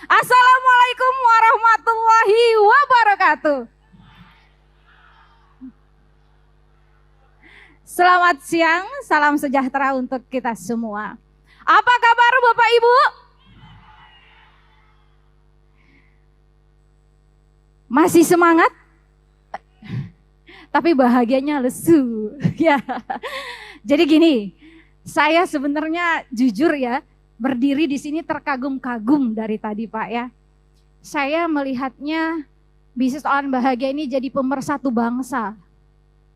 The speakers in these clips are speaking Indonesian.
Assalamualaikum warahmatullahi wabarakatuh. Selamat siang, salam sejahtera untuk kita semua. Apa kabar Bapak Ibu? Masih semangat? Tapi bahagianya lesu. Ya. Jadi gini, saya sebenarnya jujur ya, berdiri di sini terkagum-kagum dari tadi Pak ya. Saya melihatnya bisnis online bahagia ini jadi pemersatu bangsa.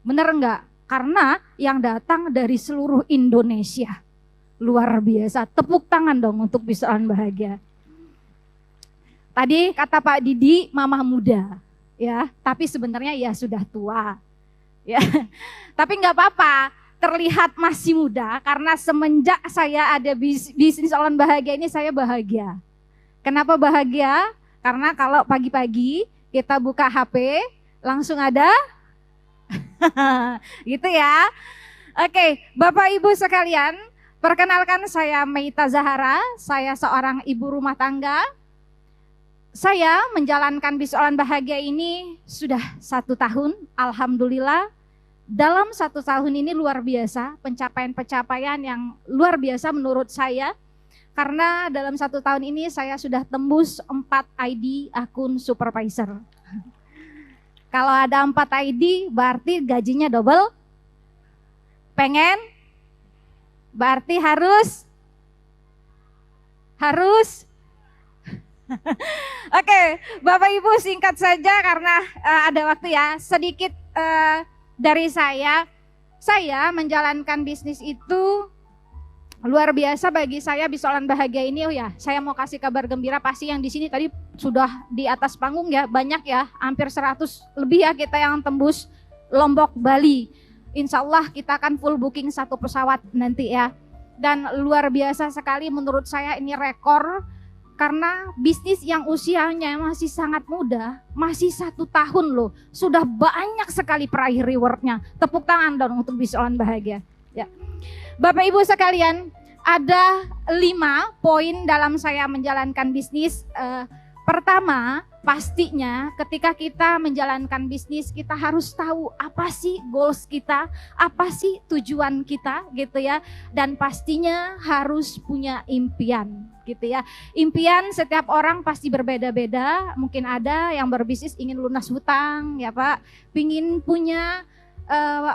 Bener enggak? Karena yang datang dari seluruh Indonesia. Luar biasa, tepuk tangan dong untuk bisnis online bahagia. Tadi kata Pak Didi, mama muda, ya. Tapi sebenarnya ya sudah tua, ya. Tapi nggak apa-apa, terlihat masih muda karena semenjak saya ada bisnis online bahagia ini saya bahagia. Kenapa bahagia? Karena kalau pagi-pagi kita buka HP langsung ada, gitu ya. Oke, Bapak Ibu sekalian, perkenalkan saya Meita Zahara, saya seorang ibu rumah tangga. Saya menjalankan bisnis online bahagia ini sudah 1 tahun, alhamdulillah. Dalam 1 tahun ini luar biasa, pencapaian-pencapaian yang luar biasa menurut saya. Karena dalam 1 tahun ini saya sudah tembus 4 ID akun supervisor. Kalau ada 4 ID berarti gajinya double. Pengen? Berarti harus Oke, Bapak Ibu singkat saja karena ada waktu ya. Sedikit dari saya menjalankan bisnis itu luar biasa bagi saya. Bisnis online bahagia ini, oh ya, saya mau kasih kabar gembira. Pasti yang di sini tadi sudah di atas panggung ya, banyak ya, hampir 100 lebih ya kita yang tembus Lombok, Bali. Insya Allah kita akan full booking 1 pesawat nanti ya. Dan luar biasa sekali menurut saya ini rekor. Karena bisnis yang usianya masih sangat muda, masih 1 tahun loh, sudah banyak sekali peraih rewardnya. Tepuk tangan dong untuk bisnis online bahagia. Ya. Bapak Ibu sekalian, ada 5 poin dalam saya menjalankan bisnis. Pertama, pastinya ketika kita menjalankan bisnis, kita harus tahu apa sih goals kita, apa sih tujuan kita gitu ya. Dan pastinya harus punya impian gitu ya. Impian setiap orang pasti berbeda-beda. Mungkin ada yang berbisnis ingin lunas hutang ya Pak, pingin punya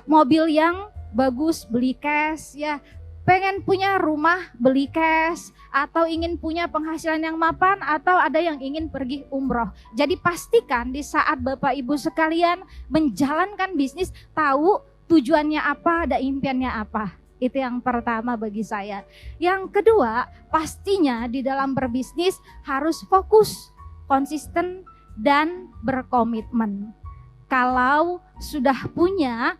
mobil yang bagus, beli cash ya. Pengen punya rumah, beli cash, atau ingin punya penghasilan yang mapan, atau ada yang ingin pergi umroh. Jadi pastikan di saat Bapak Ibu sekalian menjalankan bisnis, tahu tujuannya apa, ada impiannya apa. Itu yang pertama bagi saya. Yang kedua, pastinya di dalam berbisnis harus fokus, konsisten, dan berkomitmen. Kalau sudah punya,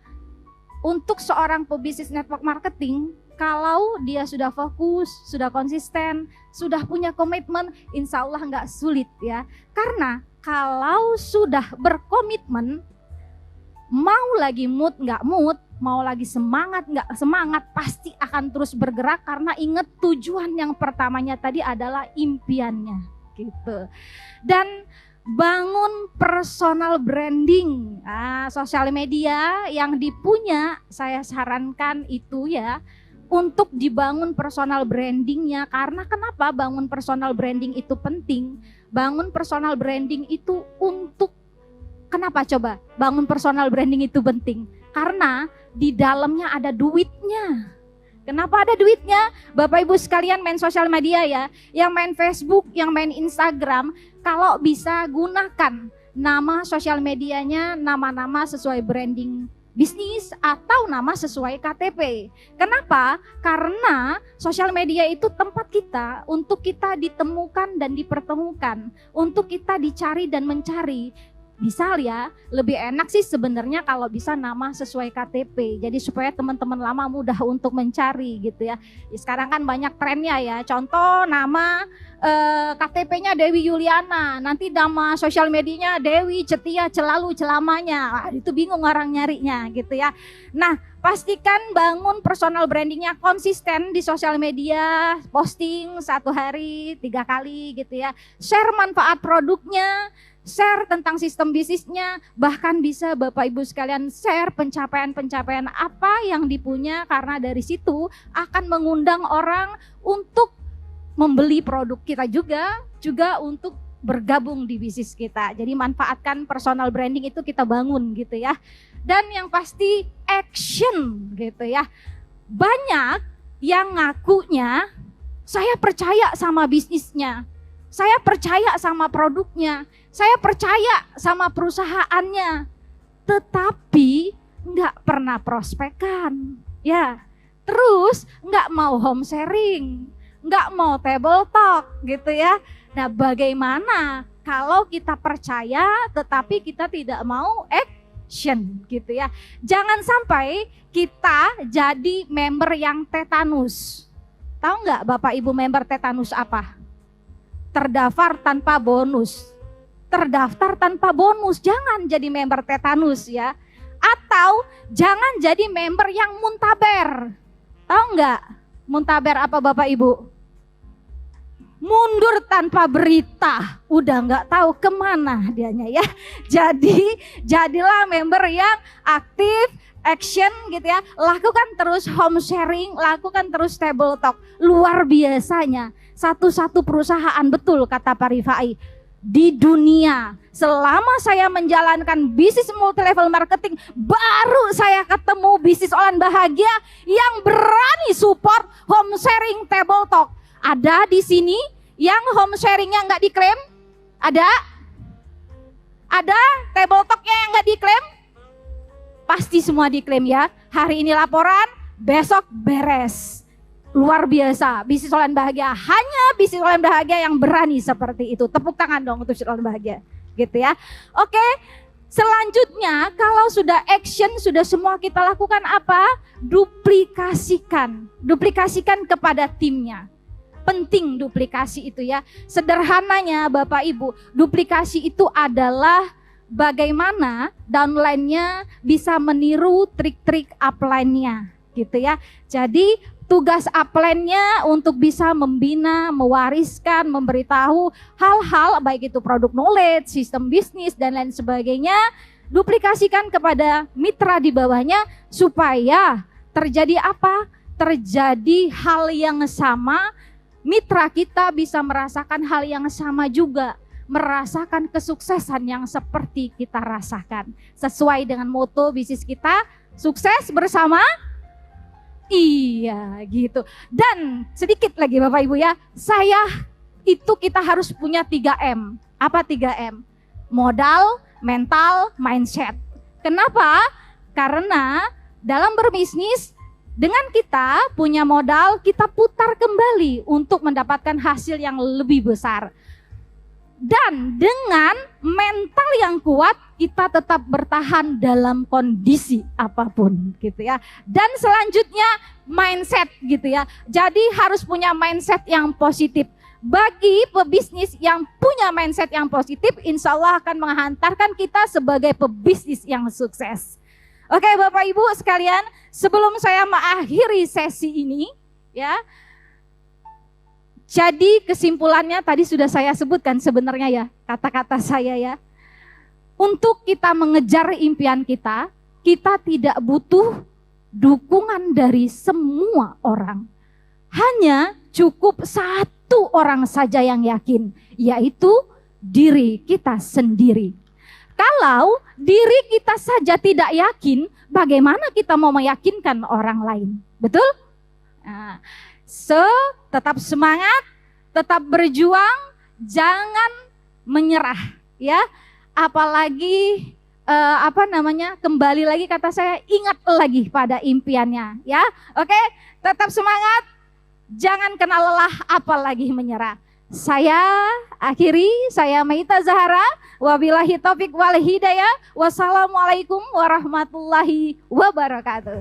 untuk seorang pebisnis network marketing, kalau dia sudah fokus, sudah konsisten, sudah punya komitmen, insya Allah nggak sulit ya. Karena kalau sudah berkomitmen, mau lagi mood nggak mood, mau lagi semangat nggak semangat, pasti akan terus bergerak karena ingat tujuan yang pertamanya tadi adalah impiannya gitu. Dan bangun personal branding, sosial media yang dipunya, saya sarankan itu ya, untuk dibangun personal brandingnya. Karena kenapa bangun personal branding itu penting? Bangun personal branding itu untuk, kenapa coba bangun personal branding itu penting? Karena di dalamnya ada duitnya. Kenapa ada duitnya? Bapak Ibu sekalian main sosial media ya, yang main Facebook, yang main Instagram, kalau bisa gunakan nama sosial medianya, nama-nama sesuai branding bisnis atau nama sesuai KTP. Kenapa? Karena sosial media itu tempat kita untuk kita ditemukan dan dipertemukan, untuk kita dicari dan mencari. Misal ya, lebih enak sih sebenarnya kalau bisa nama sesuai KTP. Jadi supaya teman-teman lama mudah untuk mencari gitu ya. Sekarang kan banyak trennya ya. Contoh nama KTP-nya Dewi Yuliana, nanti nama sosial medianya Dewi Cetia Celalu Celamanya. Itu bingung orang nyarinya gitu ya. Nah, pastikan bangun personal brandingnya konsisten di sosial media, posting 1 hari 3 kali gitu ya. Share manfaat produknya, share tentang sistem bisnisnya, bahkan bisa Bapak Ibu sekalian share pencapaian-pencapaian apa yang dipunya, karena dari situ akan mengundang orang untuk membeli produk kita juga untuk bergabung di bisnis kita. Jadi manfaatkan personal branding itu kita bangun gitu ya. Dan yang pasti action gitu ya. Banyak yang ngakunya saya percaya sama bisnisnya, saya percaya sama produknya, saya percaya sama perusahaannya, tetapi nggak pernah prospekan, ya. Terus nggak mau home sharing, nggak mau table talk gitu ya. Nah, bagaimana kalau kita percaya tetapi kita tidak mau action gitu ya. Jangan sampai kita jadi member yang tetanus. Tahu nggak Bapak Ibu member tetanus apa? Terdaftar tanpa bonus. Terdaftar tanpa bonus, jangan jadi member tetanus ya. Atau jangan jadi member yang muntaber. Tahu nggak muntaber apa Bapak Ibu? Mundur tanpa berita, udah nggak tahu kemana dianya ya. Jadi jadilah member yang aktif, action gitu ya. Lakukan terus home sharing, lakukan terus table talk. Luar biasanya, satu-satu perusahaan, betul kata Pak Rifai, di dunia selama saya menjalankan bisnis multi level marketing, baru saya ketemu bisnis online bahagia yang berani support home sharing table talk. Ada di sini yang home sharingnya nggak diklaim? Ada? Ada table talknya yang nggak diklaim? Pasti semua diklaim ya. Hari ini laporan, besok beres. Luar biasa, bisnis online bahagia. Hanya bisnis online bahagia yang berani seperti itu. Tepuk tangan dong untuk bisnis online bahagia, gitu ya. Oke, selanjutnya kalau sudah action, sudah semua kita lakukan apa? Duplikasikan kepada timnya. Penting duplikasi itu ya. Sederhananya Bapak Ibu, duplikasi itu adalah bagaimana downline-nya bisa meniru trik-trik upline-nya gitu ya. Jadi tugas upline-nya untuk bisa membina, mewariskan, memberitahu hal-hal baik itu produk knowledge, sistem bisnis dan lain sebagainya, duplikasikan kepada mitra di bawahnya supaya terjadi apa? Terjadi hal yang sama. Mitra kita bisa merasakan hal yang sama juga, merasakan kesuksesan yang seperti kita rasakan. Sesuai dengan moto bisnis kita, sukses bersama. Iya gitu. Dan sedikit lagi Bapak Ibu ya, kita harus punya 3M. Apa 3M? Modal, mental, mindset. Kenapa? Karena dalam berbisnis, dengan kita punya modal, kita putar kembali untuk mendapatkan hasil yang lebih besar. Dan dengan mental yang kuat, kita tetap bertahan dalam kondisi apapun gitu ya. Dan selanjutnya mindset gitu ya. Jadi harus punya mindset yang positif. Bagi pebisnis yang punya mindset yang positif, insya Allah akan menghantarkan kita sebagai pebisnis yang sukses. Oke Bapak Ibu sekalian, sebelum saya mengakhiri sesi ini ya. Jadi kesimpulannya tadi sudah saya sebutkan sebenarnya ya, kata-kata saya ya. Untuk kita mengejar impian kita, kita tidak butuh dukungan dari semua orang. Hanya cukup satu orang saja yang yakin, yaitu diri kita sendiri. Kalau diri kita saja tidak yakin, bagaimana kita mau meyakinkan orang lain? Betul? Nah, tetap semangat, tetap berjuang, jangan menyerah ya. Apalagi kembali lagi kata saya, ingat lagi pada impiannya ya. Oke, tetap semangat, jangan kena lelah apalagi menyerah. Saya akhiri, saya Maita Zahara. Wabillahi taufik wal hidayah. Wassalamualaikum warahmatullahi wabarakatuh.